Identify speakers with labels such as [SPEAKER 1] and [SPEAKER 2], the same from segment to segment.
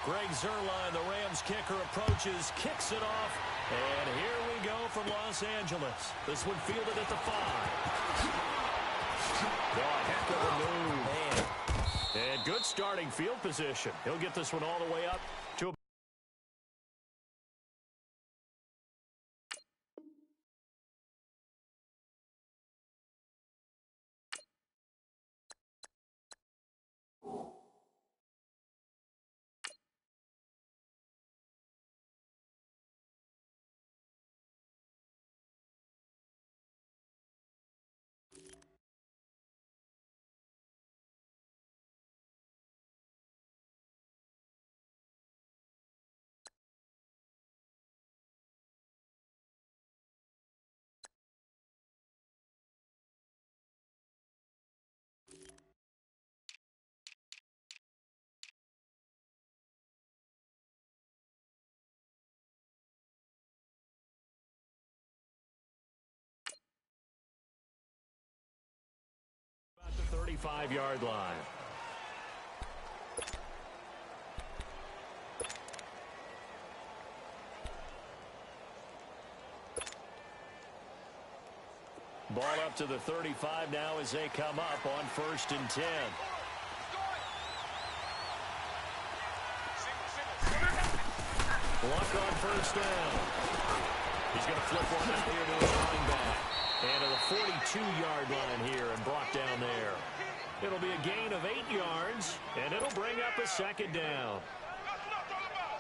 [SPEAKER 1] Greg Zuerlein, the Rams kicker, approaches, kicks it off, and here we go from Los Angeles. This one fielded at the 5. Oh, heck of a move. Man. And good starting field position. He'll get this one all the way up to the 35-yard line. Ball up to the 35 now as they come up on 1st and 10. Luck on 1st down. He's going to flip one out here to his running back. And to the 42-yard line here and brought down there. It'll be a gain of 8 yards, and it'll bring up a 2nd down.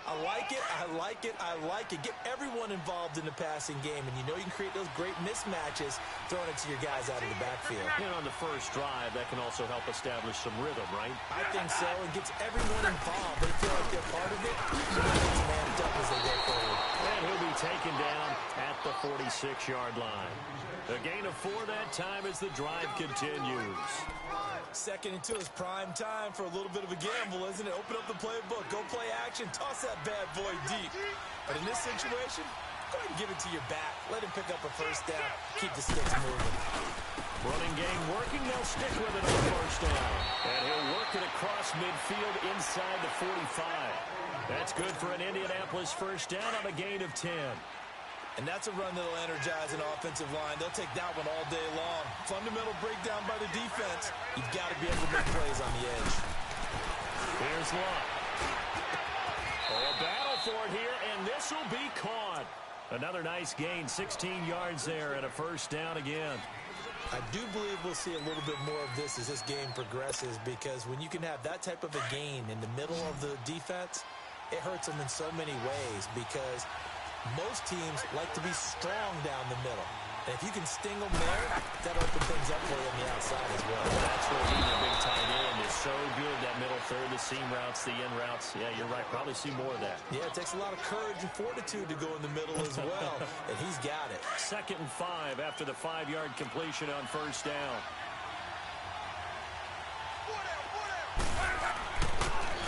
[SPEAKER 2] I like it, I like it, I like it. Get everyone involved in the passing game, and you know you can create those great mismatches throwing it to your guys out of the backfield.
[SPEAKER 1] And on the first drive, that can also help establish some rhythm, right?
[SPEAKER 2] I think so. It gets everyone involved. They feel like they're part of it, so that gets them amped up as they go forward.
[SPEAKER 1] And he'll be taken down at the 46-yard line. A gain of 4 that time as the drive continues.
[SPEAKER 2] 2nd and 2 is prime time for a little bit of a gamble, isn't it? Open up the playbook, go play action, toss that bad boy deep. But in this situation, go ahead and give it to your back. Let him pick up a 1st down. Keep the sticks moving.
[SPEAKER 1] Running game working. They'll stick with it on 1st down. And he'll work it across midfield inside the 45. That's good for an Indianapolis 1st down on a gain of 10.
[SPEAKER 2] And that's a run that'll energize an offensive line. They'll take that one all day long. Fundamental breakdown by the defense. You've got to be able to make plays on the edge.
[SPEAKER 1] Here's Luck. Oh, a battle for it here, and this will be caught. Another nice gain, 16 yards there, and a 1st down again.
[SPEAKER 2] I do believe we'll see a little bit more of this as this game progresses, because when you can have that type of a gain in the middle of the defense, it hurts them in so many ways, because most teams like to be strong down the middle. And if you can sting them there, that opens things up for you on the outside as well.
[SPEAKER 1] That's where being a big tight end is so good, that middle third, the seam routes, the in routes. Yeah, you're right. Probably see more of that.
[SPEAKER 2] Yeah, it takes a lot of courage and fortitude to go in the middle as well, and he's got it.
[SPEAKER 1] 2nd and 5 after the 5-yard completion on 1st down.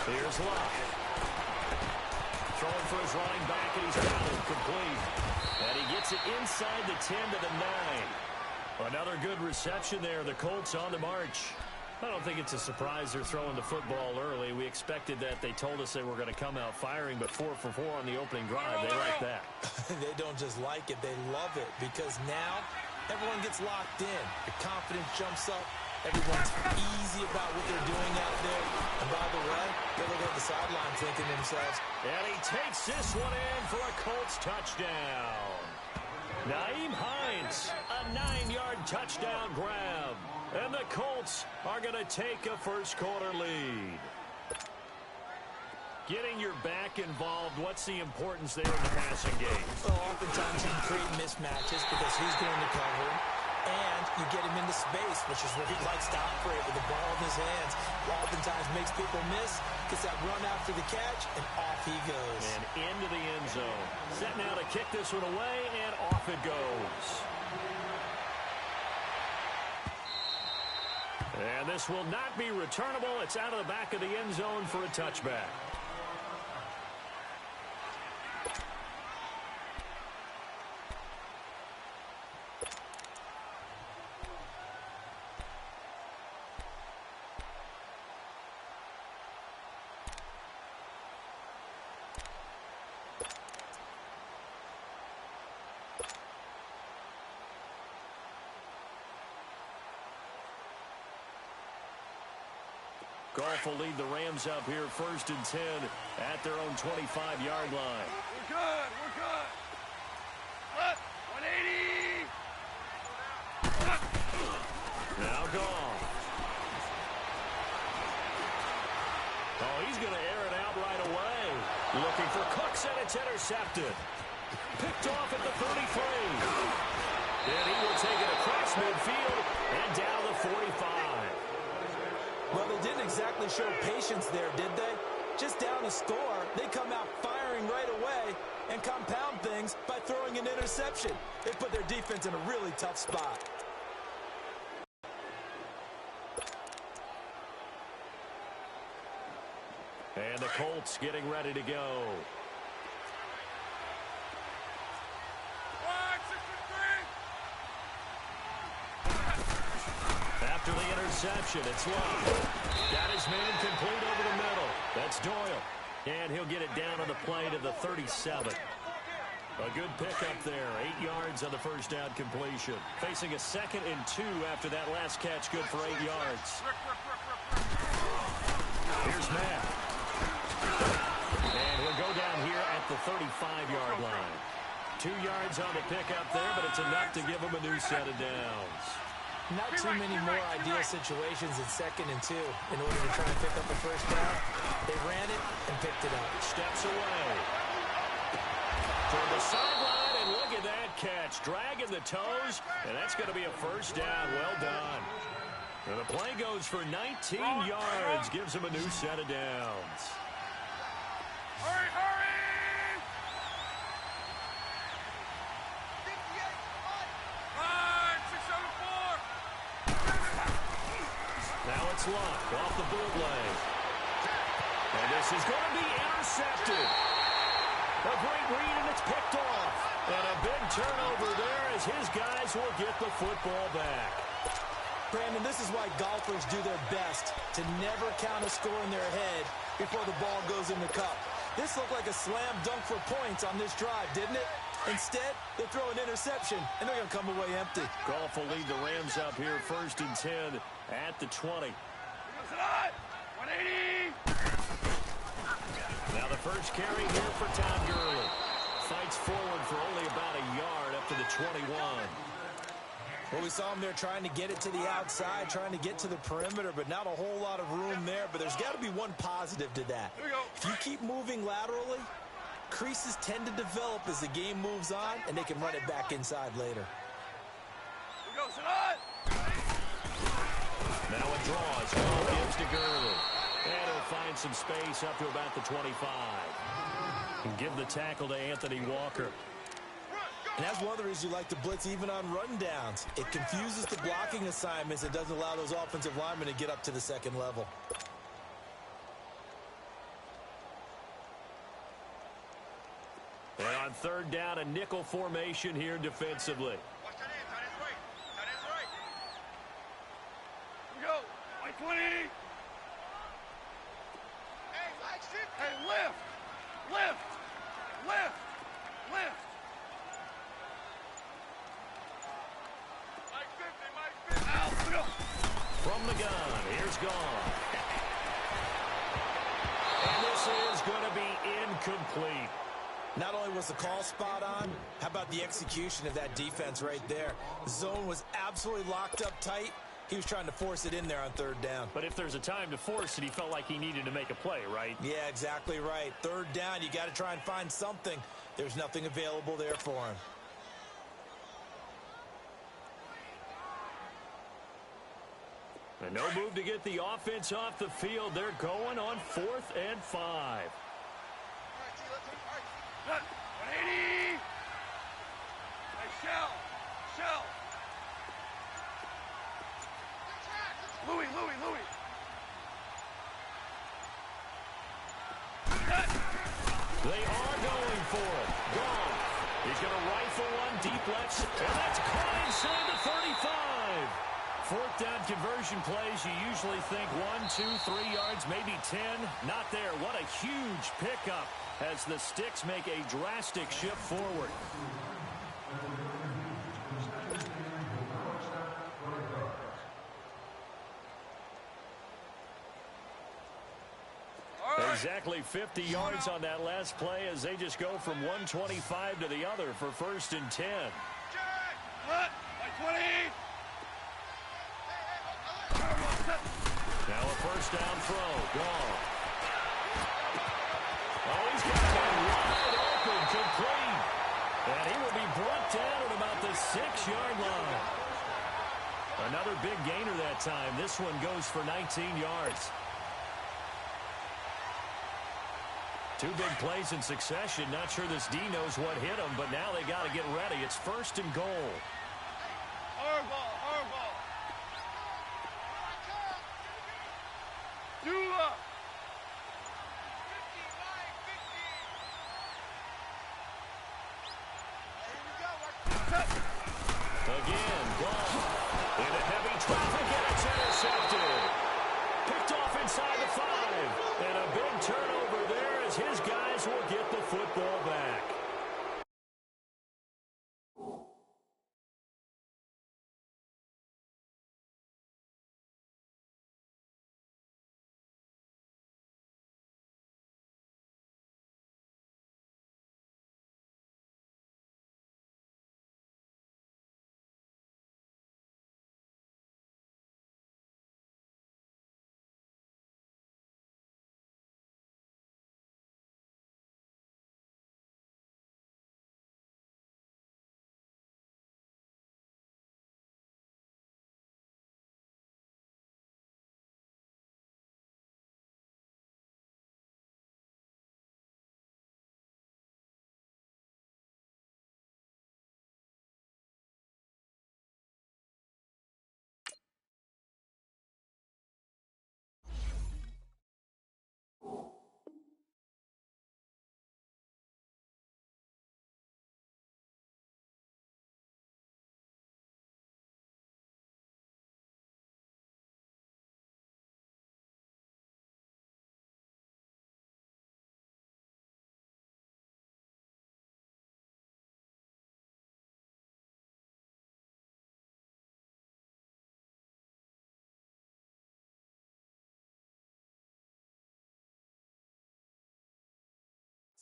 [SPEAKER 1] Here's Luck. Throwing for his running back, and he's got it complete. And he gets it inside the 10 to the 9. Another good reception there. The Colts on the march. I don't think it's a surprise they're throwing the football early. We expected that. They told us they were going to come out firing, but 4 for 4 on the opening drive. They like that.
[SPEAKER 2] They don't just like it, they love it, because now everyone gets locked in. The confidence jumps up. Everyone's easy about what they're doing out there. And by the way, they look at the sideline thinking to themselves,
[SPEAKER 1] and he takes this one in for a Colts touchdown. Nyheim Hines, a 9-yard touchdown grab. And the Colts are going to take a first-quarter lead. Getting your back involved, what's the importance there in the passing game?
[SPEAKER 2] Well, oftentimes you can create mismatches because who's going to cover him? And you get him into space, which is where he likes to operate with the ball in his hands. Oftentimes makes people miss, gets that run after the catch, and off he goes.
[SPEAKER 1] And into the end zone. Set now to kick this one away, and off it goes. And this will not be returnable. It's out of the back of the end zone for a touchback. Golf will lead the Rams up here 1st and 10 at their own 25-yard line.
[SPEAKER 3] We're good. We're good. What? 180.
[SPEAKER 1] Now gone. Oh, he's going to air it out right away. Looking for Cooks, and it's intercepted. Picked off at the 33. And he will take it across midfield and down to the 45.
[SPEAKER 2] Well, they didn't exactly show patience there, did they? Just down a score, they come out firing right away and compound things by throwing an interception. They put their defense in a really tough spot.
[SPEAKER 1] And the Colts getting ready to go. After the interception, it's Love. That is made incomplete over the middle. That's Doyle. And he'll get it down on the play to the 37. A good pickup there. 8 yards on the first down completion. Facing a 2nd and 2 after that last catch. Good for 8 yards. Here's Matt. And he'll go down here at the 35-yard line. 2 yards on the pickup there, but it's enough to give him a new set of downs.
[SPEAKER 2] Not too many more ideal situations in 2nd and 2 in order to try and pick up the first down. They ran it and picked it up.
[SPEAKER 1] Steps away. Toward the sideline, and look at that catch. Dragging the toes, and that's going to be a first down. Well done. And the play goes for 19 yards. Gives him a new set of downs.
[SPEAKER 3] Hurry, hurry!
[SPEAKER 1] Now it's Luck off the bootleg. And this is going to be intercepted. A great read, and it's picked off. And a big turnover there as his guys will get the football back.
[SPEAKER 2] Brandon, this is why golfers do their best to never count a score in their head before the ball goes in the cup. This looked like a slam dunk for points on this drive, didn't it? Instead, they throw an interception, and they're going to come away empty.
[SPEAKER 1] Golf will lead the Rams up here 1st and 10 at the 20.
[SPEAKER 3] 180.
[SPEAKER 1] Now the first carry here for Todd Gurley. Fights forward for only about a yard up to the 21.
[SPEAKER 2] Well, we saw him there trying to get it to the outside, trying to get to the perimeter, but not a whole lot of room there. But there's got to be one positive to that. If you keep moving laterally, creases tend to develop as the game moves on, and they can run it back inside later.
[SPEAKER 3] Here we go, Sadat.
[SPEAKER 1] Now it draws. Ball gives to Gurley. And he'll find some space up to about the 25. And give the tackle to Anthony Walker.
[SPEAKER 2] And that's one of the reasons you like to blitz even on rundowns. It confuses the blocking assignments and doesn't allow those offensive linemen to get up to the second level.
[SPEAKER 1] And on 3rd down, a nickel formation here defensively.
[SPEAKER 3] Watch that end. Tight end's right. Tight end's right. Here we go. 120. Hey, flag shift. Hey, lift. Lift. Lift. Lift. Mike 50. Out. Here we go.
[SPEAKER 1] From the gun, here's Gone. And this is going to be incomplete.
[SPEAKER 2] Not only was the call spot on, how about the execution of that defense right there? Zone was absolutely locked up tight. He was trying to force it in there on 3rd down.
[SPEAKER 1] But if there's a time to force it, he felt like he needed to make a play, right?
[SPEAKER 2] Yeah, exactly right. 3rd down, you got to try and find something. There's nothing available there for him.
[SPEAKER 1] And no move to get the offense off the field. They're going on 4th and 5.
[SPEAKER 3] 180. Hey, Shell. Shell. Louis.
[SPEAKER 1] They are going for it. Gone. He's going to rifle one deep left. And that's caught inside the 35. 4th down conversion plays, you usually think 1, 2, 3 yards, maybe 10. Not there. What a huge pickup as the Sticks make a drastic shift forward. exactly 50 yards on that last play as they just go from 125 to the other for 1st and 10.
[SPEAKER 3] Like 20.
[SPEAKER 1] Now a first down throw. Gone. Oh, he's got that wide open, complete. And he will be brought down at about the 6-yard line. Another big gainer that time. This one goes for 19 yards. Two big plays in succession. Not sure this D knows what hit him, but now they got to get ready. It's 1st and goal.
[SPEAKER 3] Hard ball. Do up.
[SPEAKER 1] Again, ball. Into heavy traffic, and it's intercepted. Picked off inside the 5. And a big turnover there as his guys will get the football back.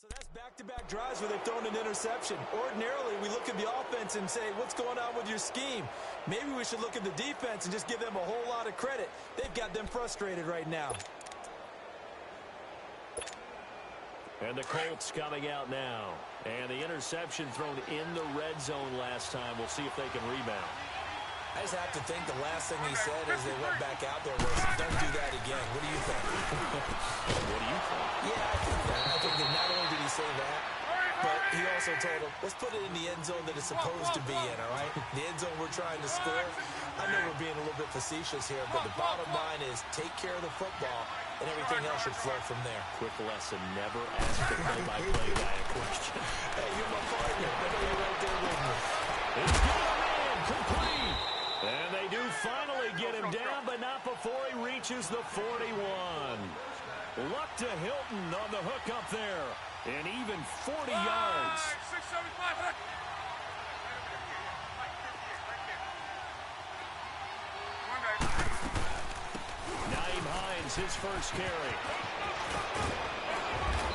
[SPEAKER 2] So that's back-to-back drives where they've thrown an interception. Ordinarily, we look at the offense and say, what's going on with your scheme? Maybe we should look at the defense and just give them a whole lot of credit. They've got them frustrated right now.
[SPEAKER 1] And the Colts coming out now. And the interception thrown in the red zone last time. We'll see if they can rebound.
[SPEAKER 2] I just have to think the last thing he said as they went back out there was, don't do that again. What do you think?
[SPEAKER 1] What do you think?
[SPEAKER 2] Yeah, I think that. I think that not only did he say that, but he also told him, let's put it in the end zone that it's supposed to be in, all right? The end zone we're trying to score. I know we're being a little bit facetious here, but the bottom line is take care of the football, and everything else should flow from there.
[SPEAKER 1] Quick lesson, never ask the play-by-play guy a question.
[SPEAKER 2] Hey, you're my partner. I know you're right there with me.
[SPEAKER 1] It's got in, complete. And they do finally get him down, but not before he reaches the 41. Luck to Hilton on the hook up there. And even 40 yards.
[SPEAKER 3] 675.
[SPEAKER 1] Naeem Hines, his first carry.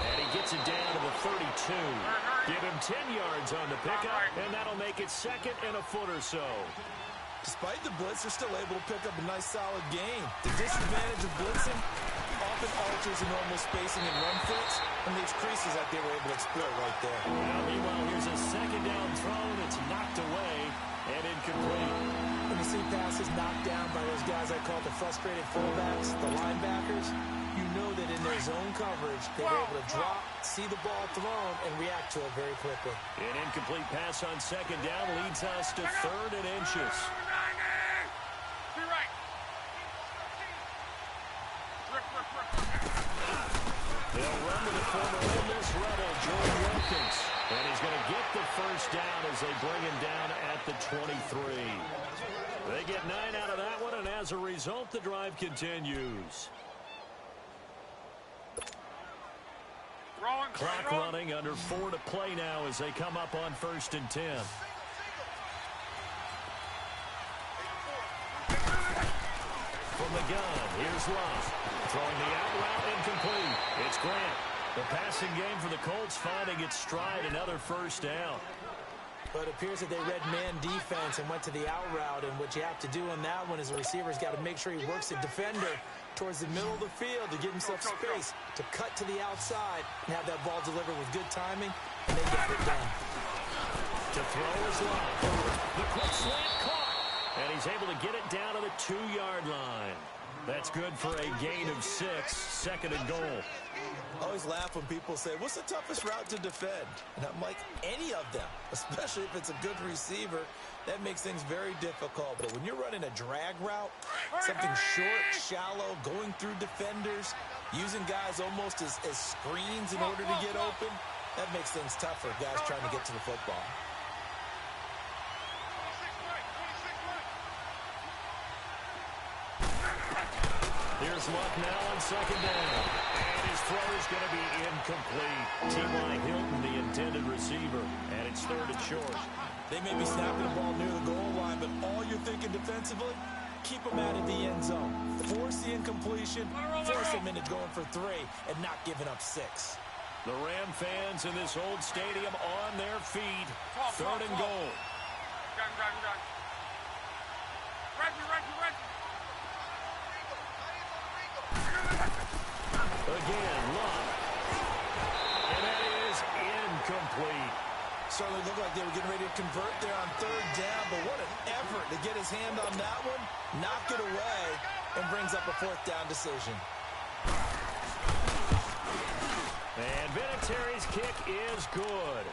[SPEAKER 1] And he gets it down to the 32. Give him 10 yards on the pickup, and that'll make it 2nd and a foot or so.
[SPEAKER 2] Despite the blitz, they're still able to pick up a nice, solid gain. The disadvantage of blitzing often alters the normal spacing and run fits and leaves creases that they were able to exploit right there.
[SPEAKER 1] Now, meanwhile, here's a 2nd down throw that's knocked away and incomplete.
[SPEAKER 2] When you see passes knocked down by those guys I call the frustrated fullbacks, the linebackers, you know that in their zone coverage, they're able to drop, see the ball thrown, and react to it very quickly.
[SPEAKER 1] An incomplete pass on 2nd down leads us to 3rd and inches. They'll run to the former Ole Miss Rebel, Jordan Wilkins. And he's going to get the first down as they bring him down at the 23. They get 9 out of that one, and as a result, the drive continues. Clock running, under 4 to play now as they come up on 1st and 10. From the gun, here's Love. Throwing the out route incomplete. It's Grant. The passing game for the Colts finding its stride, another first down.
[SPEAKER 2] But it appears that they read man defense and went to the out route, and what you have to do on that one is the receiver's got to make sure he works the defender towards the middle of the field to give himself space to cut to the outside and have that ball delivered with good timing, and they got it done.
[SPEAKER 1] To throw is Love. The quick slant caught, and he's able to get it down to the 2-yard line. That's good for a gain of 6, second and goal.
[SPEAKER 2] I always laugh when people say, what's the toughest route to defend? And I'm like, any of them, especially if it's a good receiver. That makes things very difficult. But when you're running a drag route, something short, shallow, going through defenders, using guys almost as screens in order to get open, that makes things tough for guys trying to get to the football.
[SPEAKER 1] Here's Luck now on second down. And his throw is going to be incomplete. T.Y. Hilton, the intended receiver. And it's third and short.
[SPEAKER 2] They may be snapping the ball near the goal line, but all you're thinking defensively, keep them out of the end zone. Force the incompletion, force them into going for 3, and not giving up 6.
[SPEAKER 1] The Ram fans in this old stadium on their feet. Third and goal. Again, Luck. And that is incomplete.
[SPEAKER 2] Certainly looked like they were getting ready to convert there on third down, but what an effort to get his hand on that one, knock it away, and brings up a fourth down decision.
[SPEAKER 1] And Vinatieri's kick is good.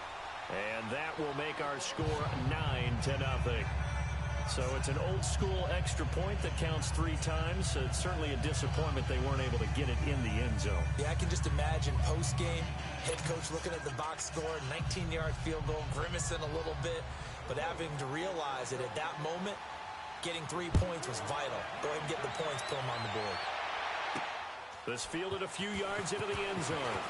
[SPEAKER 1] And that will make our score 9-0. So it's an old-school extra point that counts 3 times. So it's certainly a disappointment they weren't able to get it in the end zone.
[SPEAKER 2] Yeah, I can just imagine post-game, head coach looking at the box score, 19-yard field goal, grimacing a little bit, but having to realize that at that moment, getting 3 points was vital. Go ahead and get the points, put them on the board.
[SPEAKER 1] This fielded a few yards into the end zone.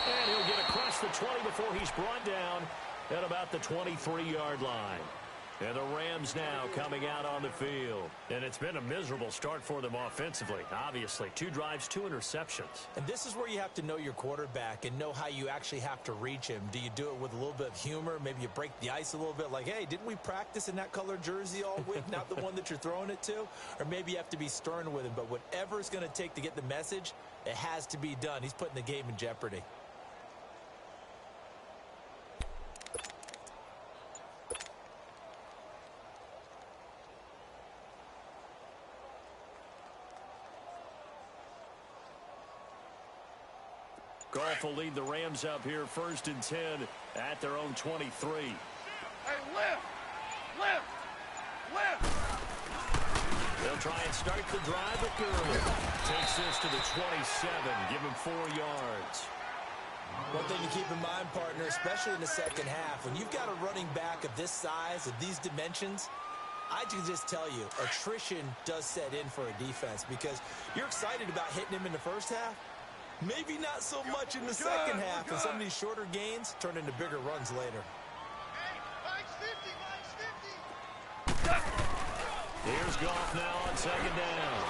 [SPEAKER 1] And he'll get across the 20 before he's brought down at about the 23-yard line. And the Rams now coming out on the field. And it's been a miserable start for them offensively, obviously. 2 drives, 2 interceptions.
[SPEAKER 2] And this is where you have to know your quarterback and know how you actually have to reach him. Do you do it with a little bit of humor? Maybe you break the ice a little bit, like, hey, didn't we practice in that color jersey all week, not the one that you're throwing it to? Or maybe you have to be stern with him. But whatever it's going to take to get the message, it has to be done. He's putting the game in jeopardy.
[SPEAKER 1] Goff will lead the Rams up here, 1st and 10 at their own 23.
[SPEAKER 3] Hey, lift! Lift! Lift!
[SPEAKER 1] They'll try and start the drive with Gurley. Takes this to the 27, give him 4 yards.
[SPEAKER 2] One thing to keep in mind, partner, especially in the second half, when you've got a running back of this size, of these dimensions, I can just tell you, attrition does set in for a defense because you're excited about hitting him in the first half. Maybe not so much in the second half, and some of these shorter gains turn into bigger runs later.
[SPEAKER 3] Hey, Mike's 50, Mike's 50.
[SPEAKER 1] Here's Goff now on second down.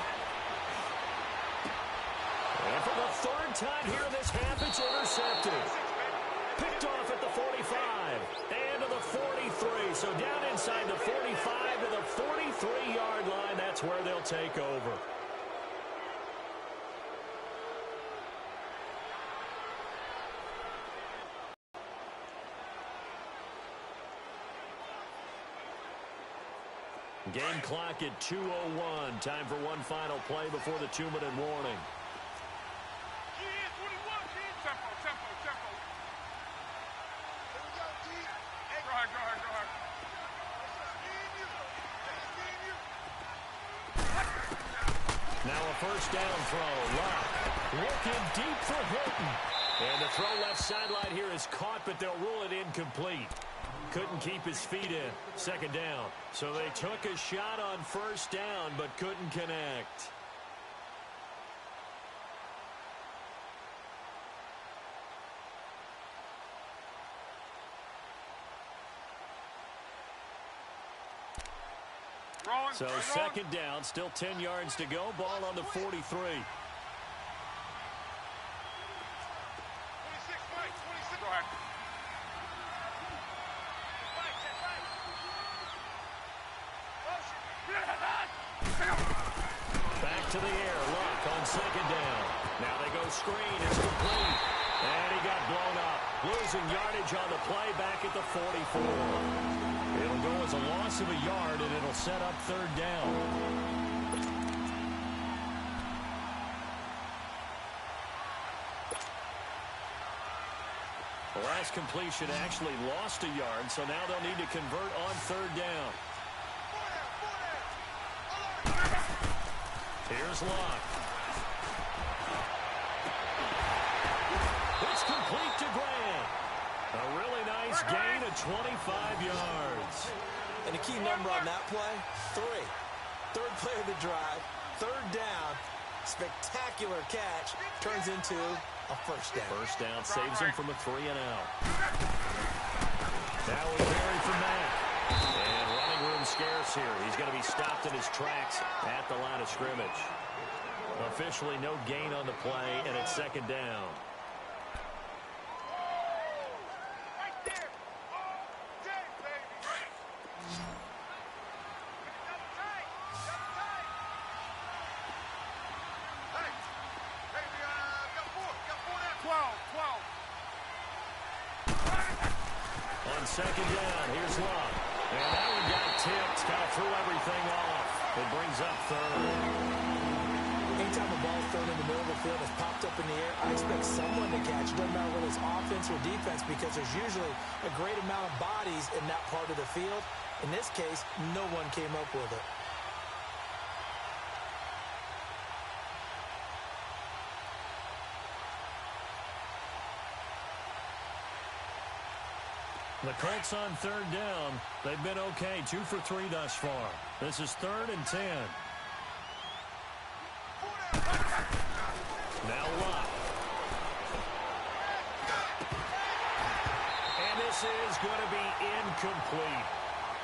[SPEAKER 1] And for the 3rd time here in this half, it's intercepted. Picked off at the 45 and to the 43. So down inside the 45 to the 43-yard line. That's where they'll take over. Game clock at 2:01. Time for one final play before the 2-minute warning. Now a first down throw. Luck looking deep for Hilton. And the throw left sideline here is caught, but they'll rule it incomplete. Couldn't keep his feet in. Second down. So they took a shot on first down, but couldn't connect. So second down, still 10 yards to go. Ball on the 43.
[SPEAKER 3] 26, Mike, 26. Go ahead.
[SPEAKER 1] Back to the air. Luck on second down. Now they go screen. It's complete. And he got blown up. Losing yardage on the play back at the 44. It'll go as a loss of a yard, and it'll set up third down. The last completion actually lost a yard, so now they'll need to convert on third down. Here's Luck. It's complete to Grant. A really nice gain of 25 yards.
[SPEAKER 2] And a key number on that play, 3. Third play of the drive, third down, spectacular catch, turns into a first down.
[SPEAKER 1] First down saves him from a 3-and-out. Now we vary from that. And running room scarce here. He's going to be stopped in his tracks at the line of scrimmage. Officially no gain on the play, and it's second down. Second down, here's Luck. And that one got tipped, kind of threw everything off. It brings up third.
[SPEAKER 2] Anytime a ball's thrown in the middle of the field has popped up in the air, I expect someone to catch. It doesn't matter whether it's offense or defense, because there's usually a great amount of bodies in that part of the field. In this case, no one came up with it.
[SPEAKER 1] The Colts on third down. They've been okay, 2 for 3 thus far. This is 3rd and 10. Now Luck. And this is going to be incomplete.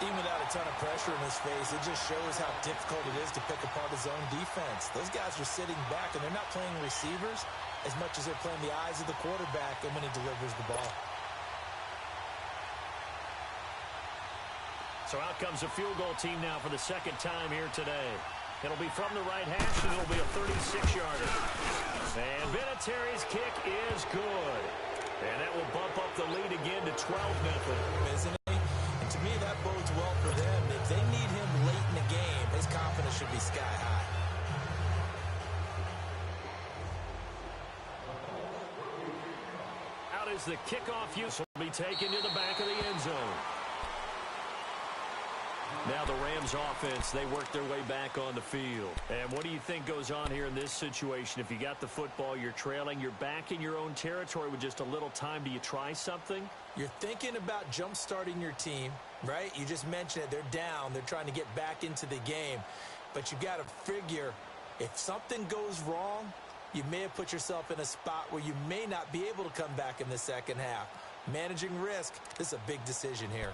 [SPEAKER 2] Even without a ton of pressure in his face, it just shows how difficult it is to pick apart his own defense. Those guys are sitting back, and they're not playing receivers as much as they're playing the eyes of the quarterback and when he delivers the ball.
[SPEAKER 1] So out comes a field goal team now for the second time here today. It'll be from the right hash, and it'll be a 36-yarder. And Vinatieri's kick is good. And that will bump up the lead again to 12-0.
[SPEAKER 2] Isn't it? And to me, that bodes well for them. If they need him late in the game, his confidence should be sky high.
[SPEAKER 1] Out is the kickoff use. Will be taken to the back of the end zone. Now the Rams offense, they work their way back on the field. And what do you think goes on here in this situation? If you got the football, you're trailing, you're back in your own territory with just a little time. Do you try something?
[SPEAKER 2] You're thinking about jump-starting your team, right? You just mentioned it. They're down. They're trying to get back into the game. But you got to figure, if something goes wrong, you may have put yourself in a spot where you may not be able to come back in the second half. Managing risk, this is a big decision here.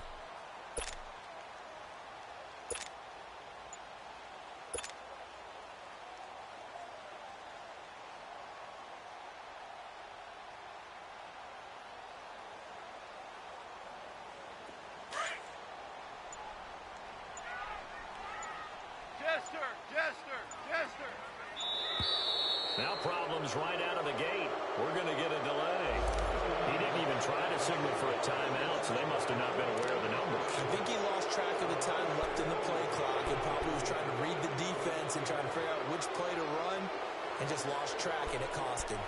[SPEAKER 1] Now problems right out of the gate. We're going to get a delay. He didn't even try to signal for a timeout, so they must have not been aware of the numbers.
[SPEAKER 2] I think he lost track of the time left in the play clock and probably was trying to read the defense and trying to figure out which play to run and just lost track, and it cost him.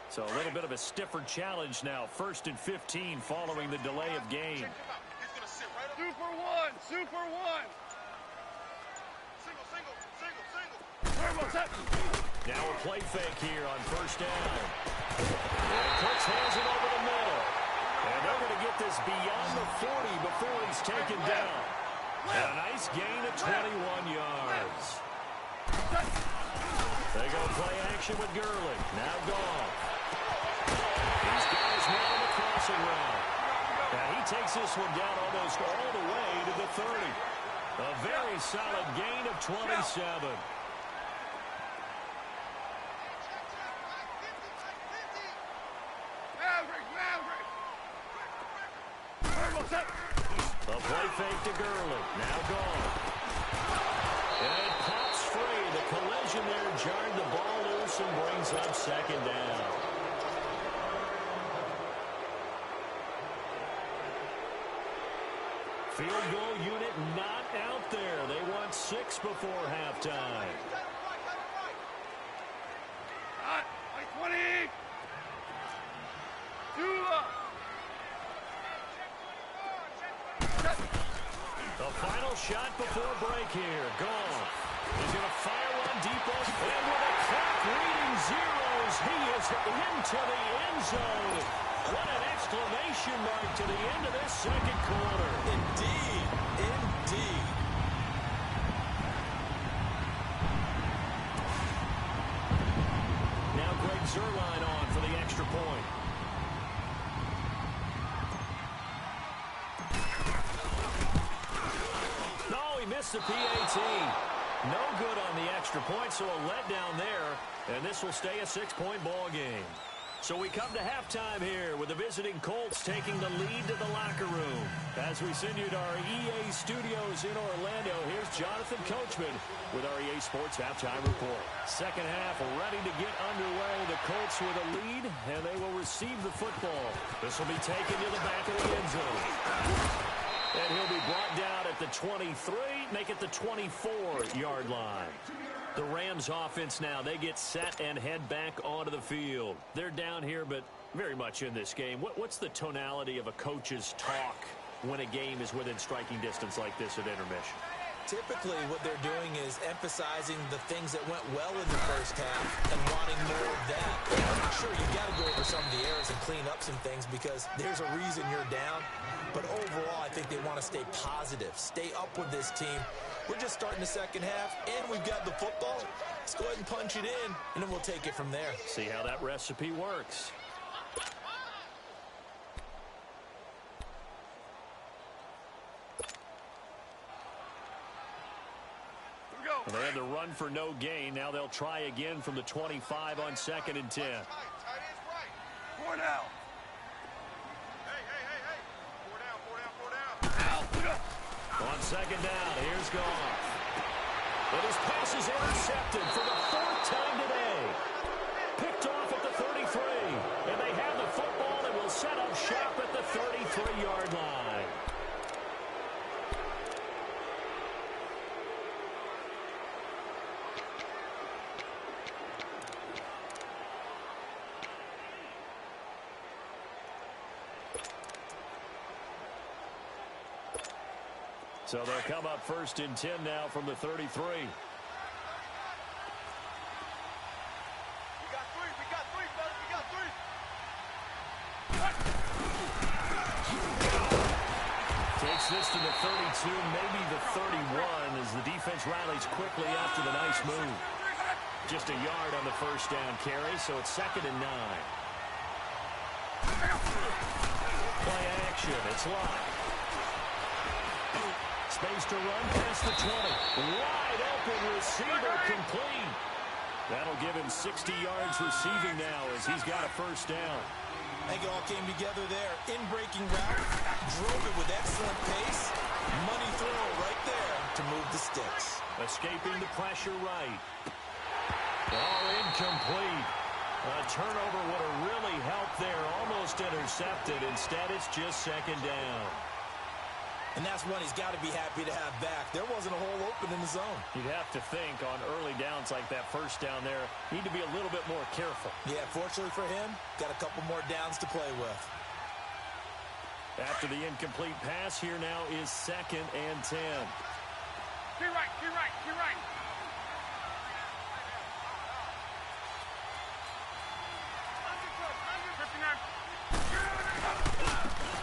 [SPEAKER 1] So a little bit of a stiffer challenge now. 1st and 15 following the delay of game.
[SPEAKER 3] Super one.
[SPEAKER 1] Now a play fake here on 1st down. And Cooks hands it over the middle. And they're going to get this beyond the 40 before he's taken down. And a nice gain of 21 yards. go play action with Gurley. Now gone. He's got his man in the crossing route. Now he takes this one down almost all the way to the 30. A very solid gain of 27. A play fake to Gurley. Now gone. And it pops free. The collision there jarred the ball loose and brings up second down. Field goal unit not out there. They want 6 before halftime.
[SPEAKER 3] Hot. 20.
[SPEAKER 1] The final shot before break here. Gone. He's going to fire one deep left. And with a clock reading zeros, he is into the end zone. What an exclamation mark to the end of this second quarter.
[SPEAKER 2] Indeed. Indeed.
[SPEAKER 1] Now Greg Zuerlein on for the extra point. No, he missed the PAT. No good on the extra point, so a letdown there. And this will stay a 6-point ball game. So we come to halftime here with the visiting Colts taking the lead to the locker room. As we send you to our EA studios in Orlando, here's Jonathan Coachman with our EA Sports Halftime Report. Second half ready to get underway. The Colts with a lead, and they will receive the football. This will be taken to the back of the end zone. And he'll be brought down at the 23, make it the 24-yard line. The Rams offense now, they get set and head back onto the field. They're down here, but very much in this game. What's the tonality of a coach's talk when a game is within striking distance like this at intermission?
[SPEAKER 2] Typically, what they're doing is emphasizing the things that went well in the first half and wanting more of that. Sure, you got to go over some of the errors and clean up some things because there's a reason you're down. But overall, I think they want to stay positive, stay up with this team. We're just starting the second half, and we've got the football. Let's go ahead and punch it in, and then we'll take it from there.
[SPEAKER 1] See how that recipe works. Well, they had the run for no gain. Now they'll try again from the 25 on 2nd and 10.
[SPEAKER 3] Four down.
[SPEAKER 1] On 2nd down, here's Goff. But his pass is intercepted for the 4th time today. Picked off at the 33. And they have the football and will set up shop at the 33-yard line. So they'll come up 1st and 10 now from the 33.
[SPEAKER 3] We got three, fellas. We got three.
[SPEAKER 1] Takes this to the 32, maybe the 31, as the defense rallies quickly after the nice move. Just a yard on the 1st down carry, so it's 2nd and 9. Play action, it's locked. Space to run past the 20. Wide open receiver complete. That'll give him 60 yards receiving now as he's got a 1st down.
[SPEAKER 2] I think it all came together there. In-breaking route, drove it with excellent pace. Money throw right there to move the sticks.
[SPEAKER 1] Escaping the pressure right. All incomplete. A turnover would have really helped there. Almost intercepted. Instead, it's just 2nd down.
[SPEAKER 2] And that's one he's got to be happy to have back. There wasn't a hole open in the zone.
[SPEAKER 1] You'd have to think on early downs like that 1st down there, need to be a little bit more careful.
[SPEAKER 2] Yeah, fortunately for him, got a couple more downs to play with.
[SPEAKER 1] After the incomplete pass, here now is 2nd and 10.
[SPEAKER 3] Key right, key right, key right.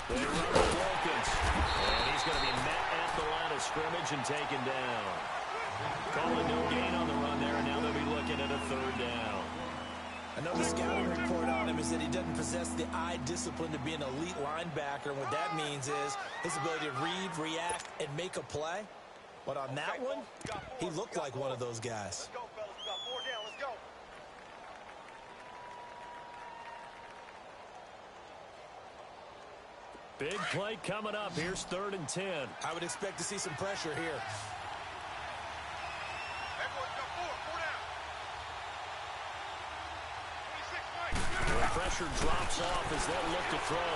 [SPEAKER 1] They run the Wilkins. And he's going to be met at the line of scrimmage and taken down. Calling no gain on the run there, and now they'll be looking at a 3rd down.
[SPEAKER 2] that he doesn't possess the eye discipline to be an elite linebacker. And what that means is his ability to read, react, and make a play. But on that one, he looked like one of those guys.
[SPEAKER 3] Let's go, fellas. We got 4 down. Let's go.
[SPEAKER 1] Big play coming up. Here's 3rd and 10.
[SPEAKER 2] I would expect to see some pressure here.
[SPEAKER 3] Everyone's got 4 down. 26
[SPEAKER 1] The pressure drops off as they look to throw.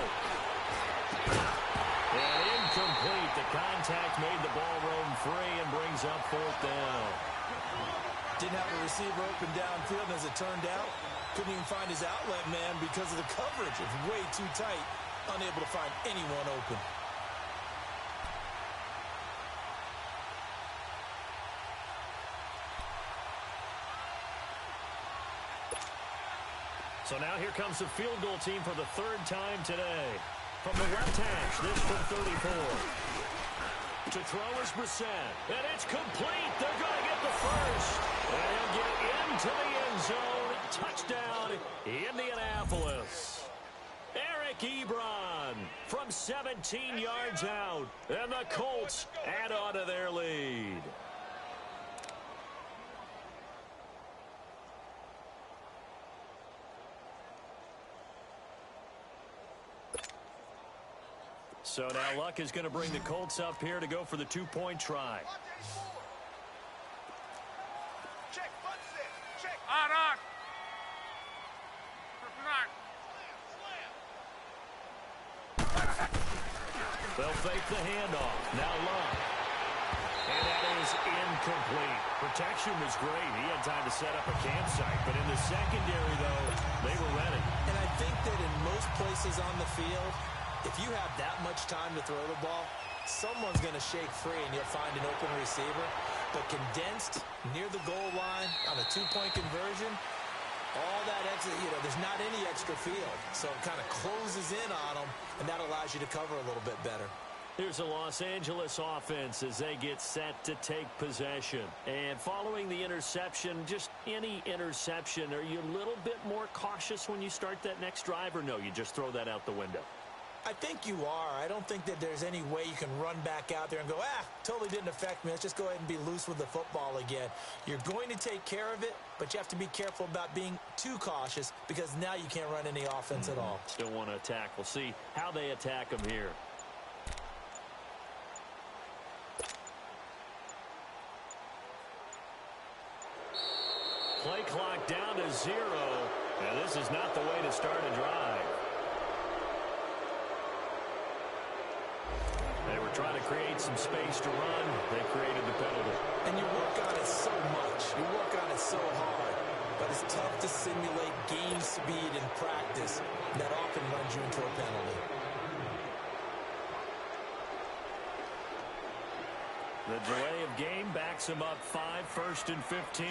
[SPEAKER 1] And incomplete. The contact made the ball roam free and brings up 4th down.
[SPEAKER 2] Didn't have a receiver open downfield, and as it turned out, couldn't even find his outlet man because of the coverage. It's way too tight. Unable to find anyone open.
[SPEAKER 1] So now here comes the field goal team for the 3rd time today. From the left hash, this from 34. To throw is Brissett. And it's complete. They're going to get the first. And he'll get into the end zone. Touchdown, Indianapolis. Eric Ebron from 17 yards out. And the Colts add on to their lead. So now Luck is going to bring the Colts up here to go for the 2-point try.
[SPEAKER 3] Check, butt set. Check. On.
[SPEAKER 1] They'll fake the handoff. Now Luck. And that is incomplete. Protection was great. He had time to set up a campsite. But in the secondary, though, they were ready.
[SPEAKER 2] And I think that in most places on the field, if you have that much time to throw the ball, someone's going to shake free and you'll find an open receiver. But condensed, near the goal line, on a 2-point conversion, all that extra, there's not any extra field. So it kind of closes in on them, and that allows you to cover a little bit better.
[SPEAKER 1] Here's the Los Angeles offense as they get set to take possession. And following the interception, just any interception, are you a little bit more cautious when you start that next drive, or no, you just throw that out the window?
[SPEAKER 2] I think you are. I don't think that there's any way you can run back out there and go, totally didn't affect me. Let's just go ahead and be loose with the football again. You're going to take care of it, but you have to be careful about being too cautious because now you can't run any offense at all.
[SPEAKER 1] Still want to attack. We'll see how they attack them here. Play clock down to 0. And this is not the way to start a drive. They were trying to create some space to run. They created the penalty.
[SPEAKER 2] And you work on it so much. You work on it so hard. But it's tough to simulate game speed in practice. That often runs you into a penalty.
[SPEAKER 1] The delay of game backs him up 5, 1st and 15.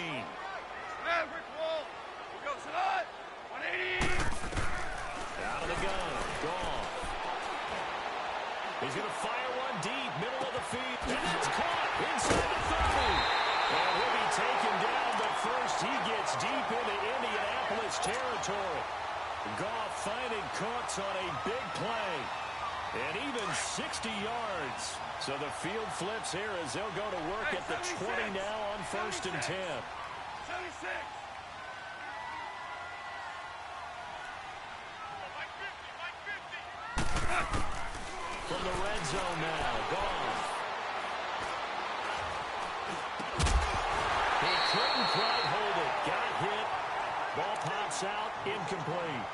[SPEAKER 3] Maverick wall. Here goes it on. 180.
[SPEAKER 1] Out of the gun. Gone. He's going to fire one deep, middle of the field. And it's caught inside the 30. And he'll be taken down, but first he gets deep into Indianapolis territory. Goff finding Cooks on a big play. And even 60 yards. So the field flips here as they'll go to work at the 20 now on 1st and 10.
[SPEAKER 3] 76.
[SPEAKER 1] From the red zone now, Goff. He couldn't quite hold it. Got hit. Ball pops out, incomplete.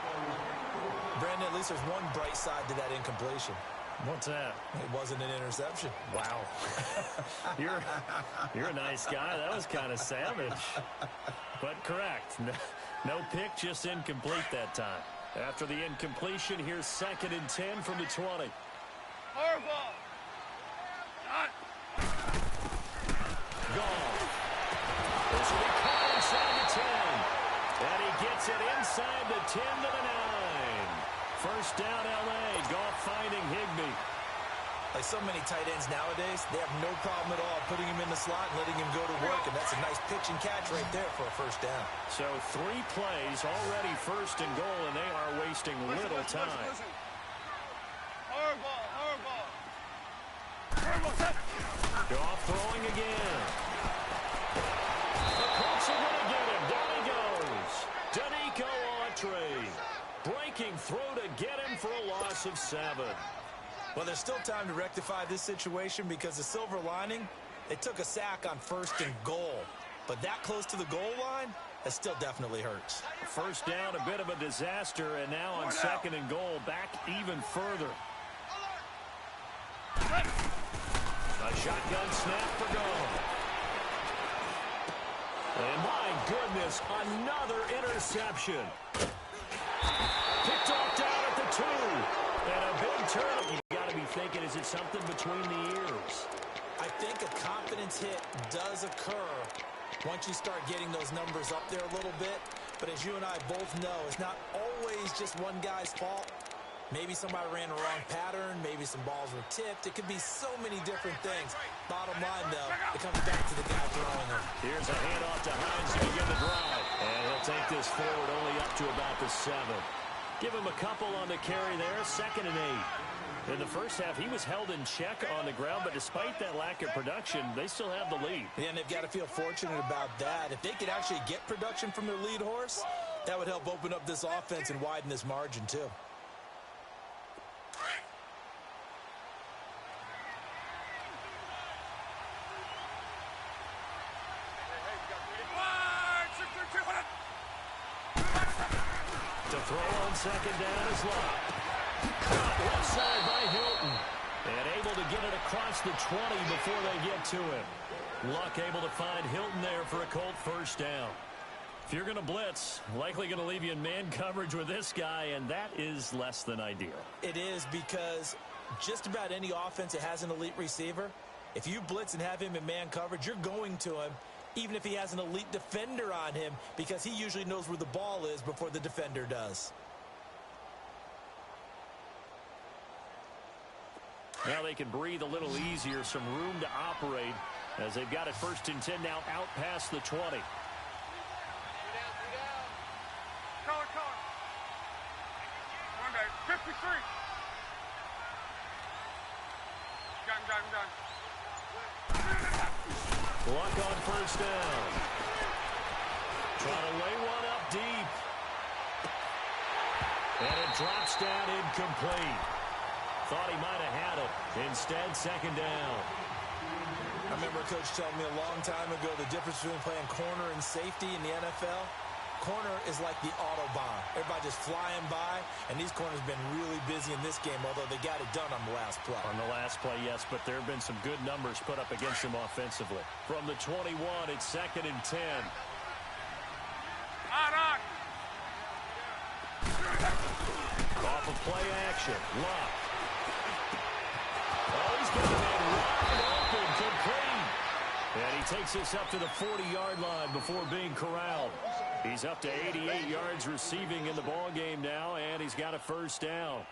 [SPEAKER 2] Brandon, at least there's one bright side to that incompletion.
[SPEAKER 1] What's that?
[SPEAKER 2] It wasn't an interception.
[SPEAKER 1] Wow. You're a nice guy. That was kind of savage. But correct. No pick, just incomplete that time. After the incompletion, here's 2nd and 10 from the 20.
[SPEAKER 3] Harbaugh. Not.
[SPEAKER 1] Goff. This will be caught inside the 10. And he gets it inside the 10 to the 9. First down, L.A. Goff finding Higbee.
[SPEAKER 2] Like so many tight ends nowadays, they have no problem at all putting him in the slot and letting him go to work, and that's a nice pitch and catch right there for a first down.
[SPEAKER 1] So 3 plays, already first and goal, and they are wasting little time.
[SPEAKER 3] Listen. Hard ball, hard ball. Hard ball, set.
[SPEAKER 1] Go off throwing again. The Colts are going to get him. Down he goes. Danico Autry. Breaking through to get him for a loss of 7.
[SPEAKER 2] Well, there's still time to rectify this situation because the silver lining, they took a sack on first and goal. But that close to the goal line, that still definitely hurts.
[SPEAKER 1] First down, a bit of a disaster, and now on second and goal, back even further. A shotgun snap for goal. And my goodness, another interception. Picked off down at the 2. And a big turn. You've got to be thinking, is it something between the ears?
[SPEAKER 2] I think a confidence hit does occur once you start getting those numbers up there a little bit. But as you and I both know, it's not always just one guy's fault. Maybe somebody ran the wrong pattern. Maybe some balls were tipped. It could be so many different things. Bottom line, though, it comes back to the guy throwing them.
[SPEAKER 1] Here's a handoff to Hines to begin the drive. And he'll take this forward only up to about the 7. Give him a couple on the carry there, 2nd and 8. In the first half, he was held in check on the ground, but despite that lack of production, they still have the lead.
[SPEAKER 2] And they've got to feel fortunate about that. If they could actually get production from their lead horse, that would help open up this offense and widen this margin, too.
[SPEAKER 1] To throw on second down is Locke. Caught left side by Hilton. And able to get it across the 20 before they get to him. Luck able to find Hilton there for a Colt first down. If you're going to blitz, likely going to leave you in man coverage with this guy, and that is less than ideal.
[SPEAKER 2] It is because just about any offense that has an elite receiver, if you blitz and have him in man coverage, you're going to him, even if he has an elite defender on him, because he usually knows where the ball is before the defender does.
[SPEAKER 1] Now they can breathe a little easier, some room to operate as they've got it 1st and 10 now out past the 20.
[SPEAKER 3] Color. One day, 53. Gun.
[SPEAKER 1] Luck on first down. Trying to lay one up deep. And it drops down incomplete. Thought he might have had it. Instead, 2nd down.
[SPEAKER 2] I remember a coach telling me a long time ago the difference between playing corner and safety in the NFL. Corner is like the Autobahn. Everybody just flying by, and these corners have been really busy in this game, although they got it done on the last play.
[SPEAKER 1] On the last play, yes, but there have been some good numbers put up against him offensively. From the 21, it's 2nd and 10.
[SPEAKER 3] On.
[SPEAKER 1] Off of play action. Luck. Oh, he's got a man wide open, complete. And he takes this up to the 40-yard line before being corralled. He's up to 88 yards receiving in the ball game now, and he's got a first down.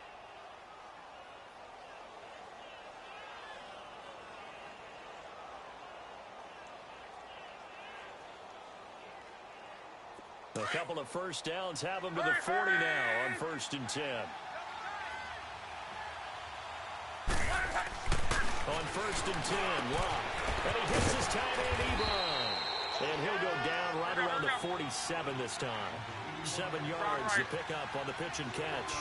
[SPEAKER 1] A couple of first downs have him to the 40 now on 1st and 10. On 1st and 10, Locke. And he hits his tight end, Ebron. And he'll go down right around the 47 this time. 7 yards to pick up on the pitch and catch.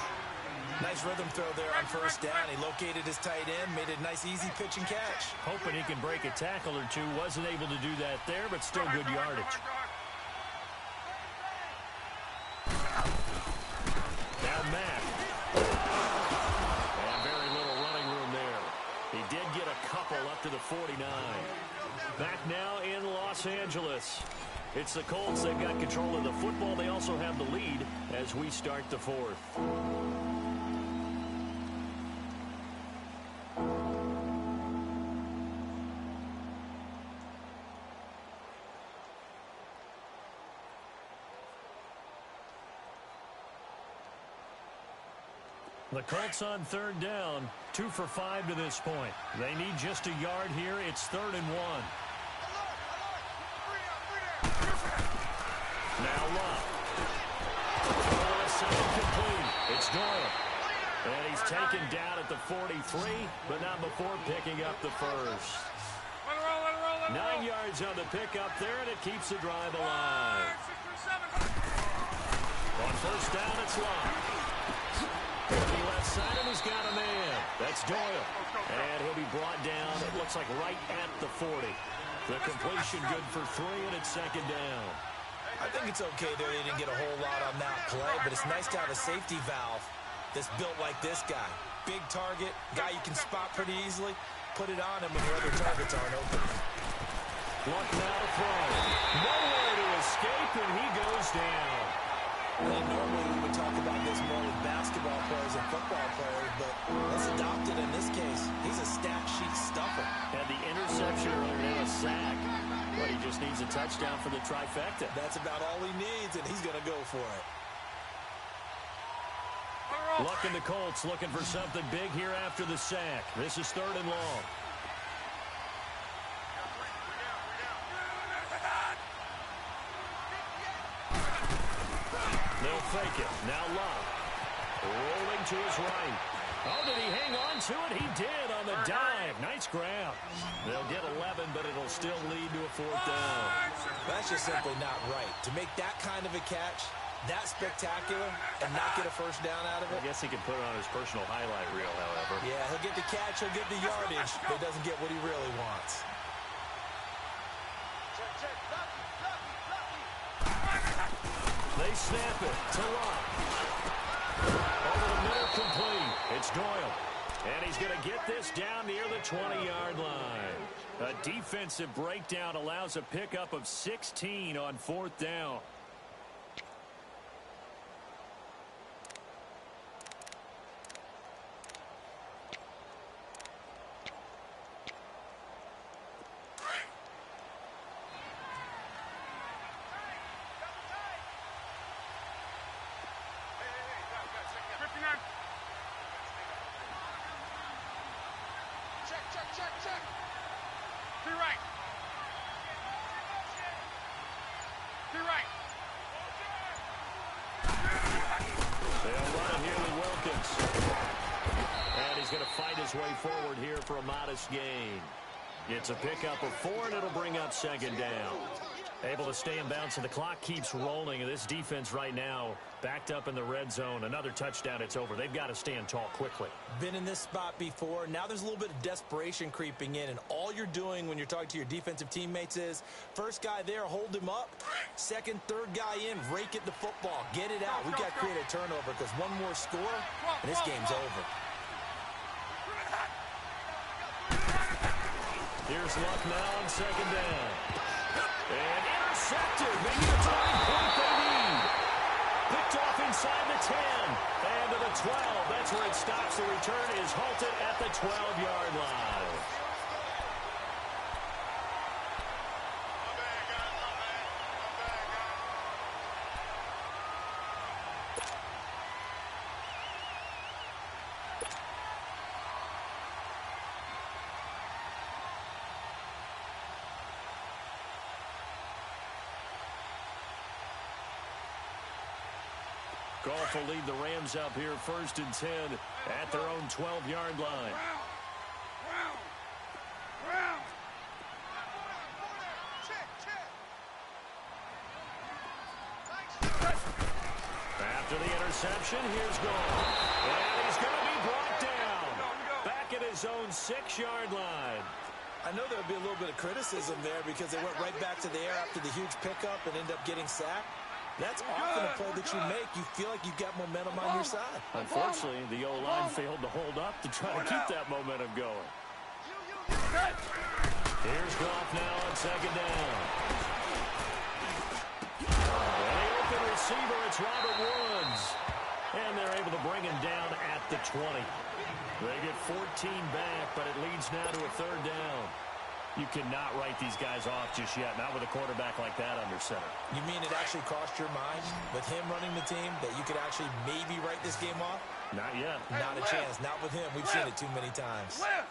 [SPEAKER 2] Nice rhythm throw there on first down. He located his tight end, made it a nice, easy pitch and catch.
[SPEAKER 1] Hoping he can break a tackle or two. Wasn't able to do that there, but still good yardage. Now Mack. And very little running room there. He did get a couple up to the 49. Back now in Los Angeles. It's the Colts. They've got control of the football. They also have the lead as we start the 4th. The Colts on third down, 2 for 5 to this point. They need just a yard here. It's 3rd and 1. Now Love. Complete. It's Doyle. And he's taken down at the 43, but not before picking up the first. 9 yards on the pickup there, and it keeps the drive alive. On first down, it's Love. Looking left side, and he's got a man. That's Doyle. And he'll be brought down, it looks like right at the 40. The completion good for 3, and it's 2nd down.
[SPEAKER 2] I think it's okay there. They didn't get a whole lot on that play, but it's nice to have a safety valve that's built like this guy. Big target, guy you can spot pretty easily. Put it on him when your other targets aren't open.
[SPEAKER 1] Luck now to throw. Nowhere to escape, and he goes down.
[SPEAKER 2] I think normally we would talk about this more with basketball players and football players, but let's adopt it in this case. He's a stat sheet stuffer.
[SPEAKER 1] Had the interception earlier and a sack. But he just needs a touchdown for the trifecta.
[SPEAKER 2] That's about all he needs, and he's going to go for it.
[SPEAKER 1] Luck in the Colts looking for something big here after the sack. This is 3rd and long. They'll fake it. Now Love. Rolling to his right. Oh, did he hang on to it? He did on the dive. Nice grab. They'll get 11, but it'll still lead to a 4th down.
[SPEAKER 2] That's just simply not right. To make that kind of a catch, that spectacular, and not get a first down out of it.
[SPEAKER 1] I guess he can put it on his personal highlight reel, however.
[SPEAKER 2] Yeah, he'll get the catch, he'll get the yardage, but doesn't get what he really wants.
[SPEAKER 1] They snap it to Love. Over the middle, complete. It's Doyle. And he's going to get this down near the 20-yard line. A defensive breakdown allows a pickup of 16 on 4th down.
[SPEAKER 3] Check. Be right.
[SPEAKER 1] They'll run it here with Wilkins. And he's going to fight his way forward here for a modest gain. It's a pickup of 4, and it'll bring up 2nd down. Able to stay in bounds, and the clock keeps rolling. This defense right now backed up in the red zone. Another touchdown, it's over. They've got to stand tall quickly.
[SPEAKER 2] Been in this spot before. Now there's a little bit of desperation creeping in, and all you're doing when you're talking to your defensive teammates is, first guy there, hold him up. Second, third guy in, rake at the football. Get it out. We've got to create a turnover because one more score, and this game's over.
[SPEAKER 1] Here's Luck now on 2nd down. And intercepted. Maybe the turning point they need. Picked off inside the 10. And to the 12. That's where it stops. The return is halted at the 12-yard line. Goff will lead the Rams up here 1st and 10 at their own 12-yard line. After the interception, here's Goff. And he's going to be brought down. Back at his own 6-yard line.
[SPEAKER 2] I know there'll be a little bit of criticism there because they went right back to the air after the huge pickup and ended up getting sacked. That's often a play that you make. You feel like you've got momentum on your side.
[SPEAKER 1] Unfortunately, the O-line failed to hold up to try to keep that momentum going. Here's Goff now on 2nd down. And the open receiver, it's Robert Woods. And they're able to bring him down at the 20. They get 14 back, but it leads now to a 3rd down. You cannot write these guys off just yet, not with a quarterback like that under center.
[SPEAKER 2] You mean it actually crossed your mind with him running the team that you could actually maybe write this game off?
[SPEAKER 1] Not yet.
[SPEAKER 2] Not a chance. Not with him. We've seen it too many times.
[SPEAKER 3] Lift.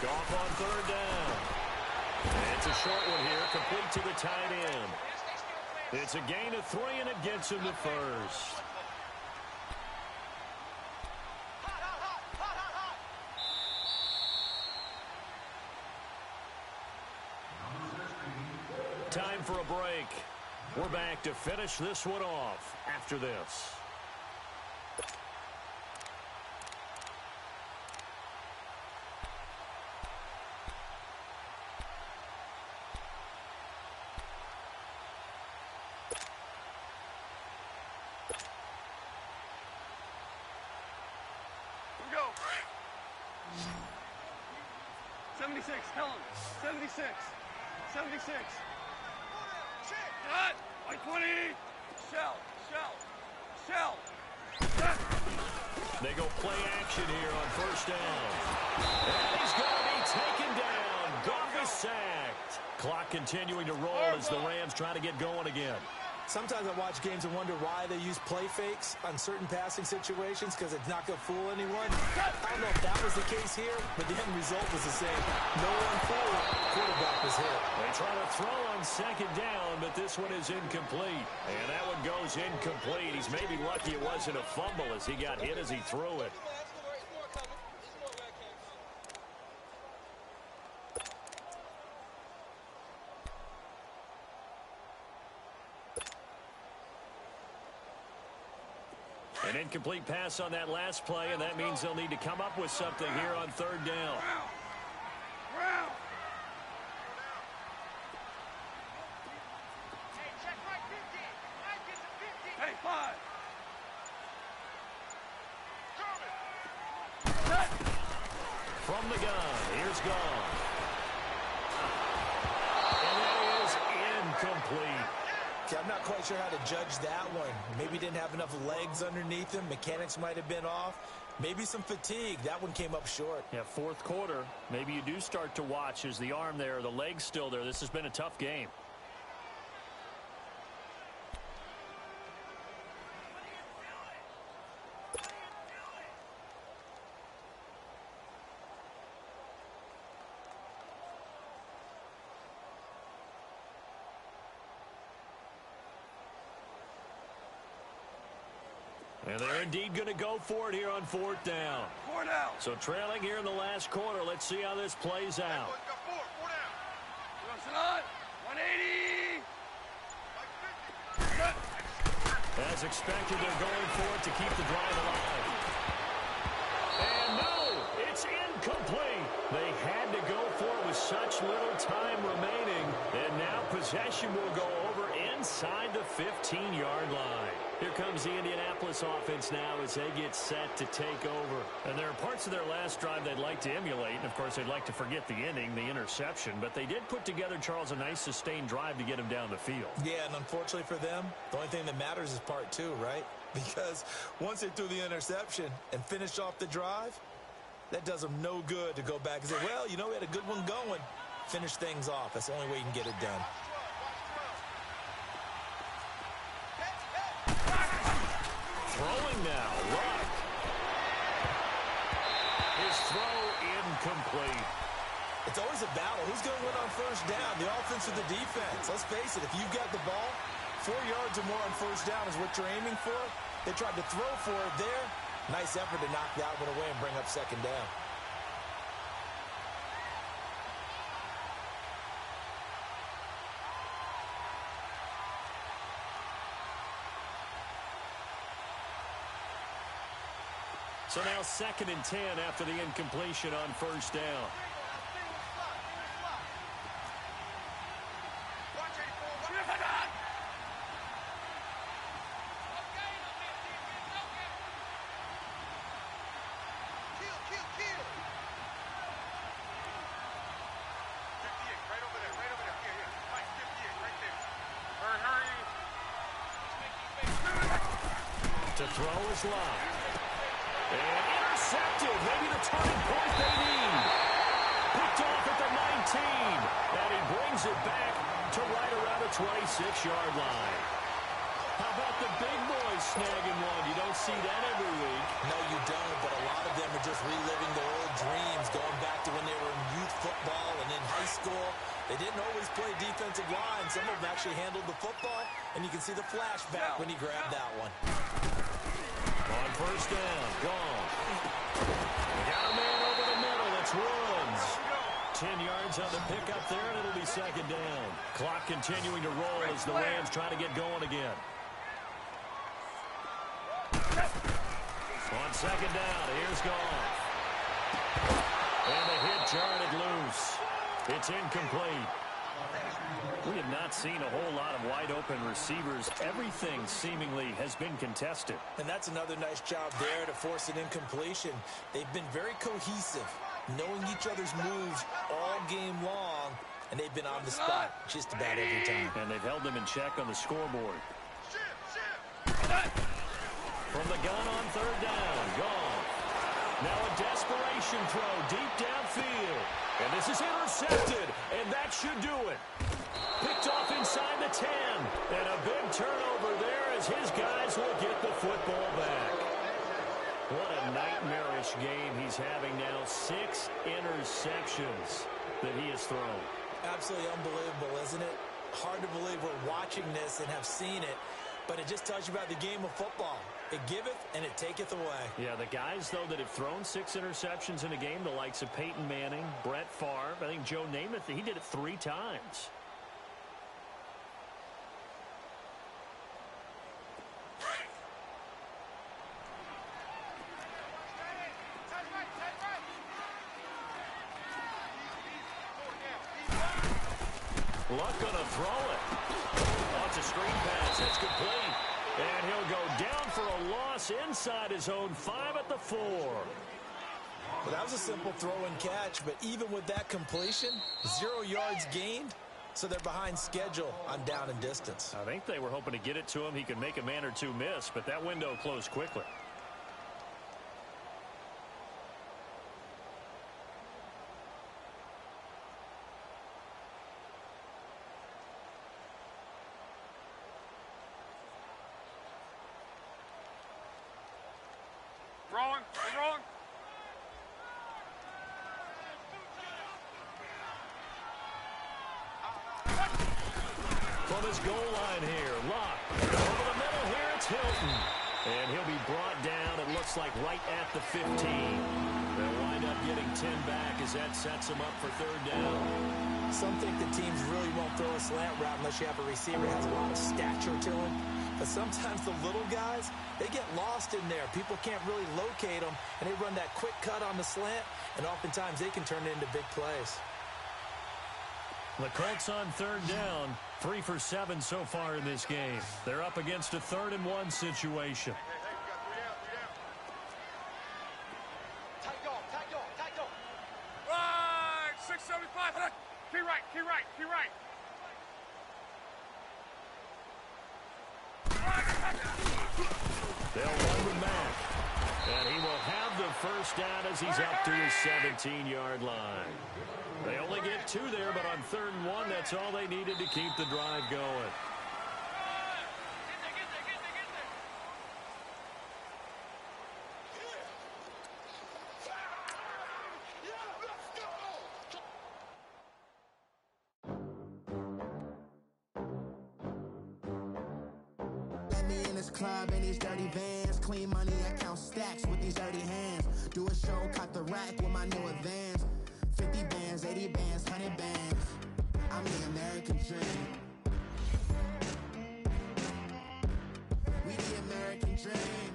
[SPEAKER 1] Goff on third down. And it's a short one here, complete to the tight end. It's a gain of 3, and it gets him to first. Time for a break. We're back to finish this one off after this.
[SPEAKER 3] Here we go. 76, tell him. 76. 76. Cut. White 20. Shell.
[SPEAKER 1] They go play action here on first down. And he's going to be taken down. Goff is sacked. Clock continuing to roll as the Rams try to get going again.
[SPEAKER 2] Sometimes I watch games and wonder why they use play fakes on certain passing situations because it's not going to fool anyone. I don't know if that was the case here, but the end result was the same. No one fooled. Quarterback was hit.
[SPEAKER 1] They try to throw on second down, but this one is incomplete. And that one goes incomplete. He's maybe lucky it wasn't a fumble as he got hit as he threw it. An incomplete pass on that last play, and that means they'll need to come up with something here on third down.
[SPEAKER 3] Round. Hey, 5.
[SPEAKER 1] From the gun, here's Gone. And that is incomplete.
[SPEAKER 2] I'm not quite sure how to judge that one. Maybe didn't have enough legs underneath him. Mechanics might have been off. Maybe some fatigue. That one came up short.
[SPEAKER 1] Yeah, fourth quarter. Maybe you do start to watch. Is the arm there, the leg's still there? This has been a tough game. And they're indeed going to go for it here on fourth down.
[SPEAKER 3] 4 down.
[SPEAKER 1] So trailing here in the last quarter. Let's see how this plays out.
[SPEAKER 3] 4 down. 180.
[SPEAKER 1] As expected, they're going for it to keep the drive alive. And no, it's incomplete. They had to go for it with such little time remaining. And now possession will go over inside the 15-yard line. Here comes the Indianapolis offense now as they get set to take over. And there are parts of their last drive they'd like to emulate. And, of course, they'd like to forget the inning, the interception. But they did put together, Charles, a nice sustained drive to get him down the field.
[SPEAKER 2] Yeah, and unfortunately for them, the only thing that matters is part 2, right? Because once they threw the interception and finished off the drive, that does them no good to go back and say, well, you know, we had a good one going. Finish things off. That's the only way you can get it done.
[SPEAKER 1] Throwing now, Luck. His throw incomplete.
[SPEAKER 2] It's always a battle. Who's going to win on first down, the offense or the defense? Let's face it, if you've got the ball, 4 yards or more on first down is what you're aiming for. They tried to throw for it there. Nice effort to knock that one away and bring up second down.
[SPEAKER 1] So now 2nd and 10 after the incompletion on first down. To throw is Locke. And intercepted. Maybe the turning point they need. Picked off at the 19. And he brings it back to right around the 26-yard line. How about the big boys snagging one? You don't see that every week.
[SPEAKER 2] No, you don't, but a lot of them are just reliving their old dreams, going back to when they were in youth football and in high school. They didn't always play defensive line. Some of them actually handled the football, and you can see the flashback when he grabbed that one.
[SPEAKER 1] On first down, gone. They got a man over the middle. It's Woods. 10 yards on the pickup there, and it'll be second down. Clock continuing to roll as the Rams try to get going again. On second down, here's Goff. And the hit jarred it loose. It's incomplete. We have not seen a whole lot of wide-open receivers. Everything seemingly has been contested.
[SPEAKER 2] And that's another nice job there to force an incompletion. They've been very cohesive, knowing each other's moves all game long, and they've been on the spot just about every time.
[SPEAKER 1] And they've held them in check on the scoreboard. From the gun on third down, Goff. Now a desperation throw deep downfield. And this is intercepted, and that should do it. Picked off inside the 10. And a big turnover there as his guys will get the football back. What a nightmarish game he's having now. 6 interceptions that he has thrown.
[SPEAKER 2] Absolutely unbelievable, isn't it? Hard to believe we're watching this and have seen it, but it just tells you about the game of football. It giveth and it taketh away.
[SPEAKER 1] Yeah, the guys, though, that have thrown 6 interceptions in a game, the likes of Peyton Manning, Brett Favre, I think Joe Namath, he did it 3 times. Luck gonna throw it. Oh, it's a screen pass. That's complete. And he'll go down for a loss inside his own 5 at the 4.
[SPEAKER 2] Well, that was a simple throw and catch, but even with that completion, 0 yards gained, so they're behind schedule on down and distance.
[SPEAKER 1] I think they were hoping to get it to him. He could make a man or two miss, but that window closed quickly.
[SPEAKER 3] Rolling, we're rolling.
[SPEAKER 1] From his goal line here, Locke. Over the middle here, it's Hilton. And he'll be brought down, it looks like, right at the 15. They'll wind up getting 10 back as that sets him up for third down.
[SPEAKER 2] Some think the teams really won't throw a slant route unless you have a receiver who has a lot of stature to him. But sometimes the little guys, they get lost in there. People can't really locate them, and they run that quick cut on the slant, and oftentimes they can turn it into big plays.
[SPEAKER 1] The Colts on third down, 3 for 7 so far in this game. They're up against a 3rd and 1 situation.
[SPEAKER 3] Right, 675. Key right, key right, key right.
[SPEAKER 1] They'll run him back. And he will have the first down as he's up to his 17-yard line. They only get 2 there, but on 3rd and 1, that's all they needed to keep the drive going.
[SPEAKER 4] Club in these dirty vans, clean money, I count stacks with these dirty hands. Do a show, cut the rack with my new advance. 50 bands, 80 bands, 100 bands. I'm the American dream. We the American dream.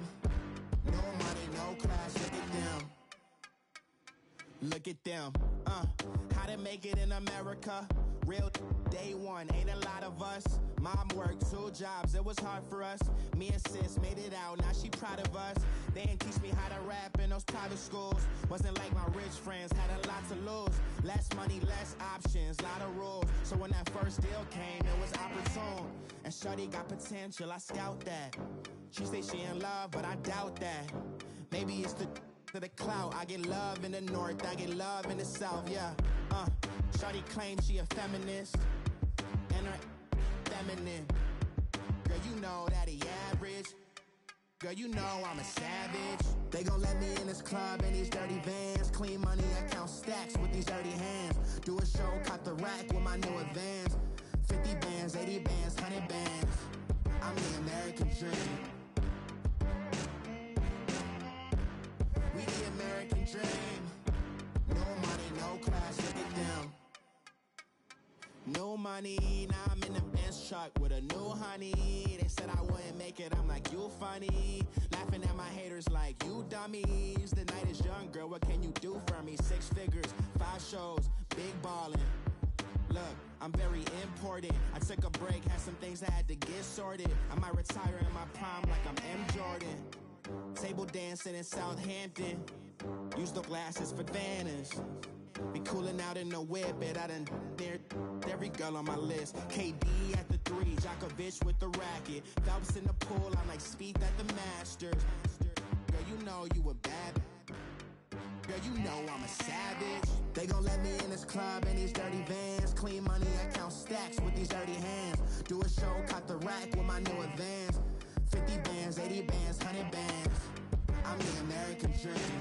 [SPEAKER 4] No money, no class, look at them. Look at them, how to make it in America. Real day one, ain't a lot of us. Mom worked 2 jobs, it was hard for us. Me and sis made it out, now she proud of us. They didn't teach me how to rap in those private schools. Wasn't like my rich friends, had a lot to lose. Less money, less options, lot of rules. So when that first deal came, it was opportune. And shorty got potential, I scout that. She say she in love, but I doubt that. Maybe it's the clout. I get love in the north, I get love in the south, yeah. Shorty claims she a feminist, and her feminine. Girl, you know that he average. Girl, you know I'm a savage. They gon' let me in this club in these dirty vans. Clean money, I count stacks with these dirty hands. Do a show, cop the rack with my new advance. 50 bands, 80 bands, 100 bands. I'm the American dream. We the American dream. No money, no class, look at them. No money, now I'm in the Benz truck with a new honey. They said I wouldn't make it, I'm like, you funny. Laughing at my haters like, you dummies. The night is young, girl, what can you do for me? 6 figures, 5 shows, big ballin'. Look, I'm very important. I took a break, had some things I had to get sorted. I might retire in my prime like I'm M. Jordan. Table dancing in Southampton. Use the glasses for Vanish. Be cooling out in the whip, but I done dared every girl on my list. KD at the 3, Djokovic with the racket. Phelps in the pool, I'm like Speed at the Masters. Girl, you know you a bad. Girl, you know I'm a savage. They gon' let me in this club in these dirty vans. Clean money, I count stacks with these dirty hands. Do a show, cop the rack with my new advance. 50 bands, 80 bands, 100 bands. I'm the American dream.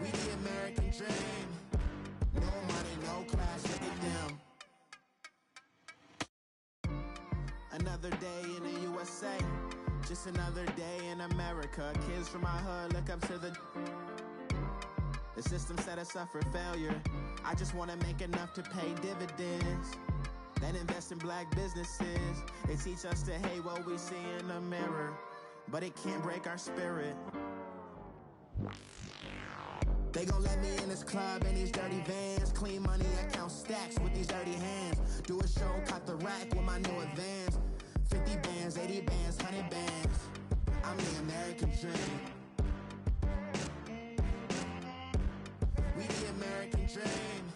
[SPEAKER 4] We the American dream. No money, no class, look at them. Another day in the USA. Just another day in America. Kids from my hood look up to the system set us up for failure. I just wanna make enough to pay dividends, then invest in black businesses. They teach us to hate what we see in the mirror, but it can't break our spirit. They gon' let me in this club in these dirty vans. Clean money, I count stacks with these dirty hands. Do a show, cop the rack with my new advance. 50 bands, 80 bands, 100 bands. I'm the American dream. We the American dream.